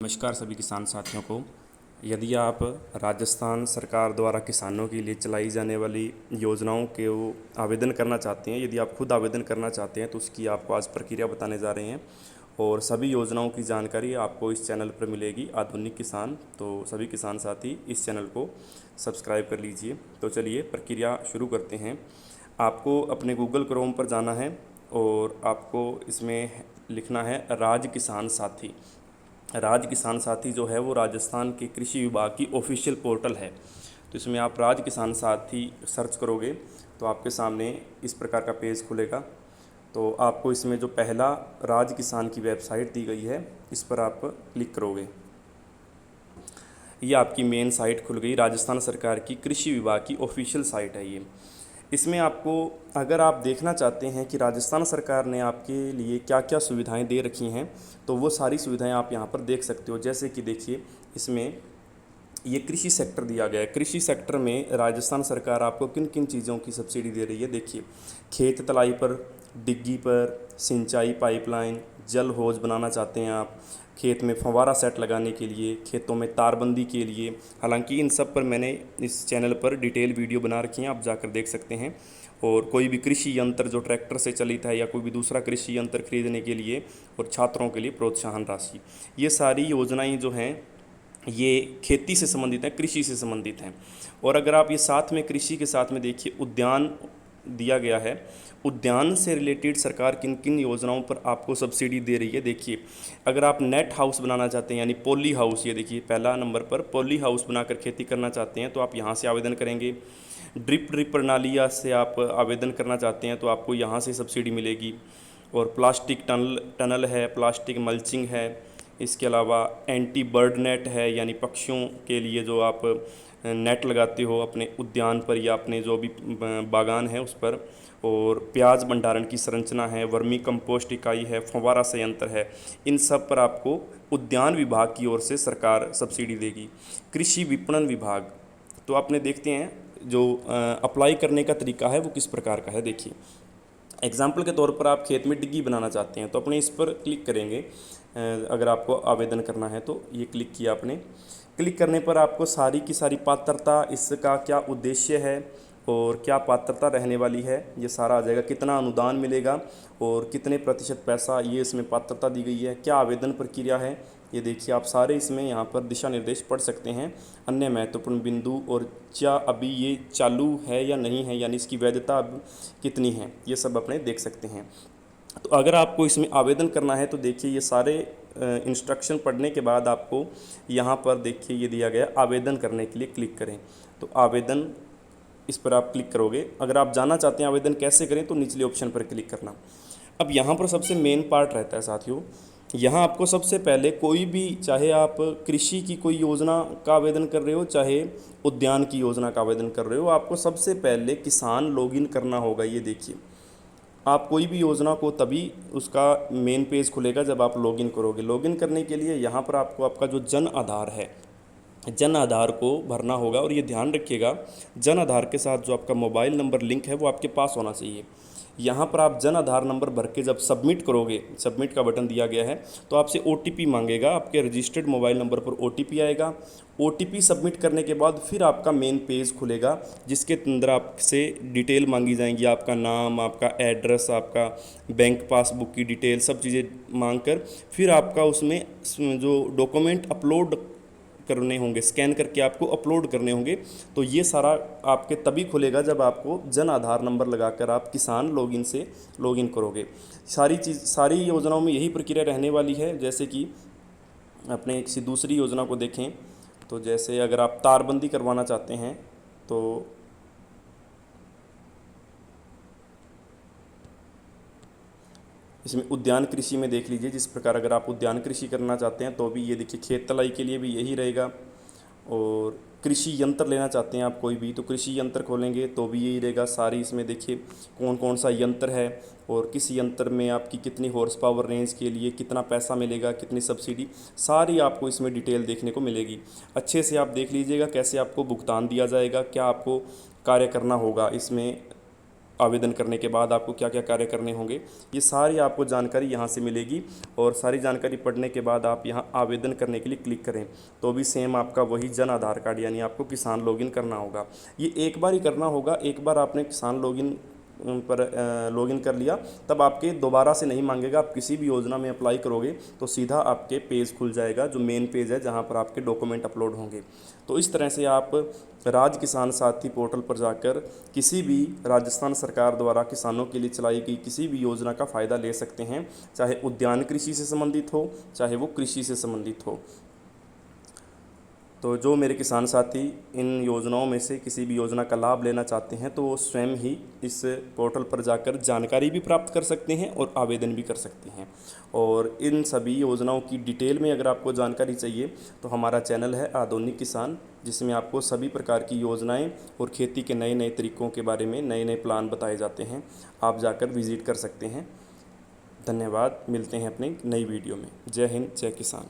नमस्कार सभी किसान साथियों को। यदि आप राजस्थान सरकार द्वारा किसानों के लिए चलाई जाने वाली योजनाओं के वो आवेदन करना चाहते हैं, यदि आप खुद आवेदन करना चाहते हैं तो उसकी आपको आज प्रक्रिया बताने जा रहे हैं। और सभी योजनाओं की जानकारी आपको इस चैनल पर मिलेगी, आधुनिक किसान। तो सभी किसान साथी इस चैनल को सब्सक्राइब कर लीजिए। तो चलिए प्रक्रिया शुरू करते हैं। आपको अपने गूगल क्रोम पर जाना है और आपको इसमें लिखना है राज किसान साथी। राज किसान साथी जो है वो राजस्थान के कृषि विभाग की ऑफिशियल पोर्टल है। तो इसमें आप राज किसान साथी सर्च करोगे तो आपके सामने इस प्रकार का पेज खुलेगा। तो आपको इसमें जो पहला राज किसान की वेबसाइट दी गई है इस पर आप क्लिक करोगे। ये आपकी मेन साइट खुल गई। राजस्थान सरकार की कृषि विभाग की ऑफिशियल साइट है ये। इसमें आपको, अगर आप देखना चाहते हैं कि राजस्थान सरकार ने आपके लिए क्या क्या सुविधाएं दे रखी हैं, तो वो सारी सुविधाएं आप यहां पर देख सकते हो। जैसे कि देखिए, इसमें ये कृषि सेक्टर दिया गया है। कृषि सेक्टर में राजस्थान सरकार आपको किन किन चीज़ों की सब्सिडी दे रही है। देखिए, खेत तलाई पर, डिग्गी पर, सिंचाई पाइपलाइन, जल हौज बनाना चाहते हैं आप, खेत में फव्वारा सेट लगाने के लिए, खेतों में तारबंदी के लिए। हालांकि इन सब पर मैंने इस चैनल पर डिटेल वीडियो बना रखी हैं, आप जाकर देख सकते हैं। और कोई भी कृषि यंत्र जो ट्रैक्टर से चलित है या कोई भी दूसरा कृषि यंत्र खरीदने के लिए, और छात्रों के लिए प्रोत्साहन राशि, ये सारी योजनाएं जो हैं ये खेती से संबंधित हैं, कृषि से संबंधित हैं। और अगर आप ये साथ में कृषि के साथ में देखिए, उद्यान दिया गया है। उद्यान से रिलेटेड सरकार किन किन योजनाओं पर आपको सब्सिडी दे रही है। देखिए, अगर आप नेट हाउस बनाना चाहते हैं यानी पॉली हाउस, ये देखिए पहला नंबर पर पॉली हाउस बनाकर खेती करना चाहते हैं तो आप यहाँ से आवेदन करेंगे। ड्रिप प्रणाली से आप आवेदन करना चाहते हैं तो आपको यहाँ से सब्सिडी मिलेगी। और प्लास्टिक टनल है, प्लास्टिक मल्चिंग है, इसके अलावा एंटी बर्ड नेट है, यानी पक्षियों के लिए जो आप नेट लगाते हो अपने उद्यान पर या अपने जो भी बागान है उस पर। और प्याज भंडारण की संरचना है, वर्मी कंपोस्ट इकाई है, फव्वारा संयंत्र है। इन सब पर आपको उद्यान विभाग की ओर से सरकार सब्सिडी देगी। कृषि विपणन विभाग, तो आपने देखते हैं जो अप्लाई करने का तरीका है वो किस प्रकार का है। देखिए, एग्जाम्पल के तौर पर आप खेत में डिग्गी बनाना चाहते हैं तो अपने इस पर क्लिक करेंगे। अगर आपको आवेदन करना है तो ये क्लिक किया आपने। क्लिक करने पर आपको सारी की सारी पात्रता, इसका क्या उद्देश्य है और क्या पात्रता रहने वाली है, ये सारा आ जाएगा। कितना अनुदान मिलेगा और कितने प्रतिशत पैसा, ये इसमें पात्रता दी गई है। क्या आवेदन प्रक्रिया है, ये देखिए आप सारे इसमें यहाँ पर दिशा निर्देश पढ़ सकते हैं। अन्य महत्वपूर्ण बिंदु, और क्या अभी ये चालू है या नहीं है, यानी इसकी वैधता अब कितनी है, ये सब अपने देख सकते हैं। तो अगर आपको इसमें आवेदन करना है तो देखिए, ये सारे इंस्ट्रक्शन पढ़ने के बाद आपको यहाँ पर देखिए ये दिया गया, आवेदन करने के लिए क्लिक करें। तो आवेदन, इस पर आप क्लिक करोगे। अगर आप जानना चाहते हैं आवेदन कैसे करें तो निचले ऑप्शन पर क्लिक करना। अब यहाँ पर सबसे मेन पार्ट रहता है साथियों, यहाँ आपको सबसे पहले कोई भी, चाहे आप कृषि की कोई योजना का आवेदन कर रहे हो, चाहे उद्यान की योजना का आवेदन कर रहे हो, आपको सबसे पहले किसान लॉगिन करना होगा। ये देखिए, आप कोई भी योजना को तभी उसका मेन पेज खुलेगा जब आप लॉगिन करोगे। लॉगिन करने के लिए यहाँ पर आपको आपका जो जन आधार है, जन आधार को भरना होगा। और ये ध्यान रखिएगा, जन आधार के साथ जो आपका मोबाइल नंबर लिंक है वो आपके पास होना चाहिए। यहाँ पर आप जन आधार नंबर भर के जब सबमिट करोगे, सबमिट का बटन दिया गया है, तो आपसे OTP मांगेगा। आपके रजिस्टर्ड मोबाइल नंबर पर OTP आएगा। OTP सबमिट करने के बाद फिर आपका मेन पेज खुलेगा जिसके अंदर आपसे डिटेल मांगी जाएंगी, आपका नाम, आपका एड्रेस, आपका बैंक पासबुक की डिटेल, सब चीज़ें मांग कर फिर आपका उसमें जो डॉक्यूमेंट अपलोड करने होंगे, स्कैन करके आपको अपलोड करने होंगे। तो ये सारा आपके तभी खुलेगा जब आपको जन आधार नंबर लगाकर आप किसान लॉगिन से लॉगिन करोगे। सारी योजनाओं में यही प्रक्रिया रहने वाली है। जैसे कि अपने किसी दूसरी योजना को देखें तो जैसे अगर आप तारबंदी करवाना चाहते हैं तो इसमें उद्यान कृषि में देख लीजिए, जिस प्रकार अगर आप उद्यान कृषि करना चाहते हैं तो भी ये देखिए, खेत तलाई के लिए भी यही रहेगा। और कृषि यंत्र लेना चाहते हैं आप कोई भी, तो कृषि यंत्र खोलेंगे तो भी यही रहेगा। सारी इसमें देखिए कौन कौन सा यंत्र है और किस यंत्र में आपकी कितनी हॉर्स पावर रेंज के लिए कितना पैसा मिलेगा, कितनी सब्सिडी, सारी आपको इसमें डिटेल देखने को मिलेगी। अच्छे से आप देख लीजिएगा कैसे आपको भुगतान दिया जाएगा, क्या आपको कार्य करना होगा इसमें। आवेदन करने के बाद आपको क्या क्या कार्य करने होंगे, ये सारी आपको जानकारी यहाँ से मिलेगी। और सारी जानकारी पढ़ने के बाद आप यहाँ आवेदन करने के लिए क्लिक करें तो भी सेम आपका वही जन आधार कार्ड यानी आपको किसान लॉगिन करना होगा। ये एक बार ही करना होगा, एक बार आपने किसान लॉगिन पर लॉगिन कर लिया तब आपके दोबारा से नहीं मांगेगा। आप किसी भी योजना में अप्लाई करोगे तो सीधा आपके पेज खुल जाएगा, जो मेन पेज है जहाँ पर आपके डॉक्यूमेंट अपलोड होंगे। तो इस तरह से आप राज किसान साथी पोर्टल पर जाकर किसी भी राजस्थान सरकार द्वारा किसानों के लिए चलाई गई किसी भी योजना का फ़ायदा ले सकते हैं, चाहे उद्यान कृषि से संबंधित हो, चाहे वो कृषि से संबंधित हो। तो जो मेरे किसान साथी इन योजनाओं में से किसी भी योजना का लाभ लेना चाहते हैं तो वो स्वयं ही इस पोर्टल पर जाकर जानकारी भी प्राप्त कर सकते हैं और आवेदन भी कर सकते हैं। और इन सभी योजनाओं की डिटेल में अगर आपको जानकारी चाहिए तो हमारा चैनल है आधुनिक किसान, जिसमें आपको सभी प्रकार की योजनाएं और खेती के नए नए तरीक़ों के बारे में नए नए प्लान बताए जाते हैं। आप जाकर विज़िट कर सकते हैं। धन्यवाद, मिलते हैं अपनी नई वीडियो में। जय हिंद, जय किसान।